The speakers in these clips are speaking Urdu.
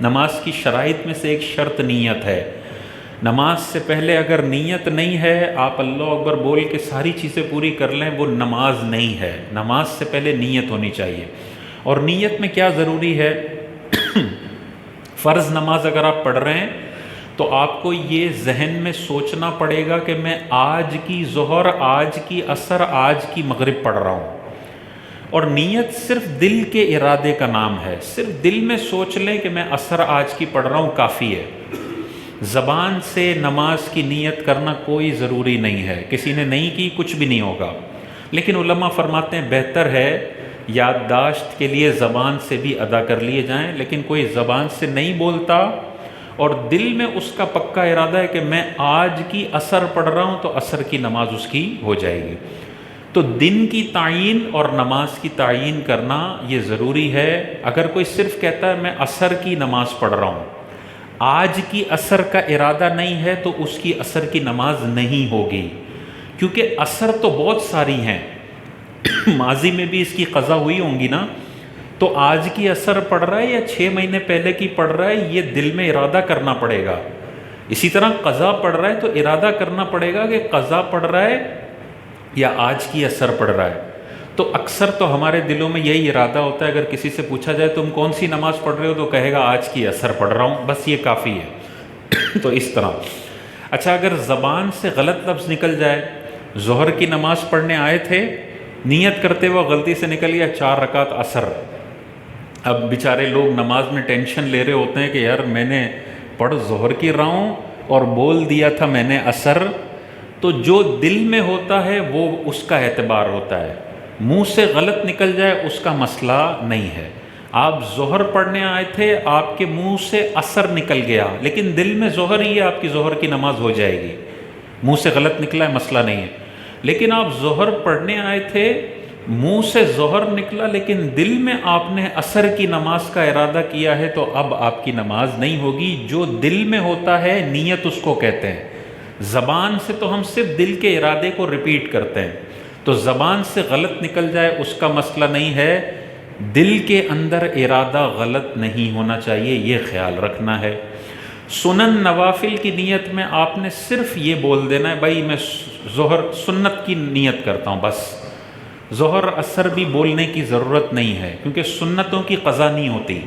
نماز کی شرائط میں سے ایک شرط نیت ہے۔ نماز سے پہلے اگر نیت نہیں ہے، آپ اللہ اکبر بول کے ساری چیزیں پوری کر لیں، وہ نماز نہیں ہے۔ نماز سے پہلے نیت ہونی چاہیے۔ اور نیت میں کیا ضروری ہے؟ فرض نماز اگر آپ پڑھ رہے ہیں تو آپ کو یہ ذہن میں سوچنا پڑے گا کہ میں آج کی ظہر، آج کی عصر، آج کی مغرب پڑھ رہا ہوں۔ اور نیت صرف دل کے ارادے کا نام ہے۔ صرف دل میں سوچ لیں کہ میں عصر آج کی پڑھ رہا ہوں، کافی ہے۔ زبان سے نماز کی نیت کرنا کوئی ضروری نہیں ہے۔ کسی نے نہیں کی، کچھ بھی نہیں ہوگا۔ لیکن علماء فرماتے ہیں بہتر ہے یادداشت کے لیے زبان سے بھی ادا کر لیے جائیں، لیکن کوئی زبان سے نہیں بولتا اور دل میں اس کا پکا ارادہ ہے کہ میں آج کی عصر پڑھ رہا ہوں، تو عصر کی نماز اس کی ہو جائے گی۔ تو دن کی تعیین اور نماز کی تعیین کرنا یہ ضروری ہے۔ اگر کوئی صرف کہتا ہے میں عصر کی نماز پڑھ رہا ہوں، آج کی عصر کا ارادہ نہیں ہے، تو اس کی عصر کی نماز نہیں ہوگی، کیونکہ عصر تو بہت ساری ہیں، ماضی میں بھی اس کی قضا ہوئی ہوں گی نا۔ تو آج کی عصر پڑھ رہا ہے یا 6 مہینے پہلے کی پڑھ رہا ہے، یہ دل میں ارادہ کرنا پڑے گا۔ اسی طرح قضا پڑھ رہا ہے تو ارادہ کرنا پڑے گا کہ قضا پڑھ رہا ہے یا آج کی عصر پڑھ رہا ہے۔ تو اکثر تو ہمارے دلوں میں یہی ارادہ ہوتا ہے۔ اگر کسی سے پوچھا جائے تم کون سی نماز پڑھ رہے ہو، تو کہے گا آج کی عصر پڑھ رہا ہوں، بس یہ کافی ہے۔ تو اس طرح اچھا، اگر زبان سے غلط لفظ نکل جائے، ظہر کی نماز پڑھنے آئے تھے، نیت کرتے ہوئے غلطی سے نکل گیا 4 رکعت عصر۔ اب بیچارے لوگ نماز میں ٹینشن لے رہے ہوتے ہیں کہ یار میں نے پڑھ ظہر کی رہا ہوں اور بول دیا تھا میں نے عصر۔ تو جو دل میں ہوتا ہے وہ اس کا اعتبار ہوتا ہے، منہ سے غلط نکل جائے اس کا مسئلہ نہیں ہے۔ آپ ظہر پڑھنے آئے تھے، آپ کے منہ سے عصر نکل گیا، لیکن دل میں ظہر ہی ہے، آپ کی ظہر کی نماز ہو جائے گی۔ منہ سے غلط نکلا ہے، مسئلہ نہیں ہے۔ لیکن آپ ظہر پڑھنے آئے تھے، منہ سے ظہر نکلا لیکن دل میں آپ نے عصر کی نماز کا ارادہ کیا ہے، تو اب آپ کی نماز نہیں ہوگی۔ جو دل میں ہوتا ہے نیت اس کو کہتے ہیں۔ زبان سے تو ہم صرف دل کے ارادے کو ریپیٹ کرتے ہیں، تو زبان سے غلط نکل جائے اس کا مسئلہ نہیں ہے، دل کے اندر ارادہ غلط نہیں ہونا چاہیے، یہ خیال رکھنا ہے۔ سنن نوافل کی نیت میں آپ نے صرف یہ بول دینا ہے بھائی میں ظہر سنت کی نیت کرتا ہوں، بس۔ ظہر عصر بھی بولنے کی ضرورت نہیں ہے، کیونکہ سنتوں کی قضا نہیں ہوتی۔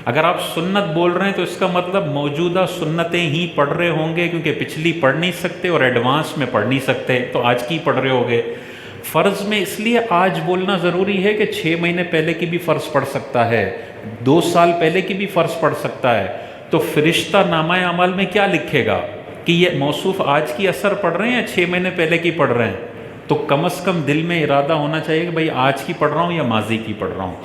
اگر آپ سنت بول رہے ہیں تو اس کا مطلب موجودہ سنتیں ہی پڑھ رہے ہوں گے، کیونکہ پچھلی پڑھ نہیں سکتے اور ایڈوانس میں پڑھ نہیں سکتے، تو آج کی پڑھ رہے ہوگے۔ فرض میں اس لیے آج بولنا ضروری ہے کہ 6 مہینے پہلے کی بھی فرض پڑھ سکتا ہے، 2 سال پہلے کی بھی فرض پڑھ سکتا ہے۔ تو فرشتہ نامہ اعمال میں کیا لکھے گا کہ یہ موصوف آج کی عصر پڑھ رہے ہیں یا 6 مہینے پہلے کی پڑھ رہے ہیں؟ تو کم از کم دل میں ارادہ ہونا چاہیے کہ بھائی آج کی پڑھ رہا ہوں یا ماضی کی پڑھ رہا ہوں۔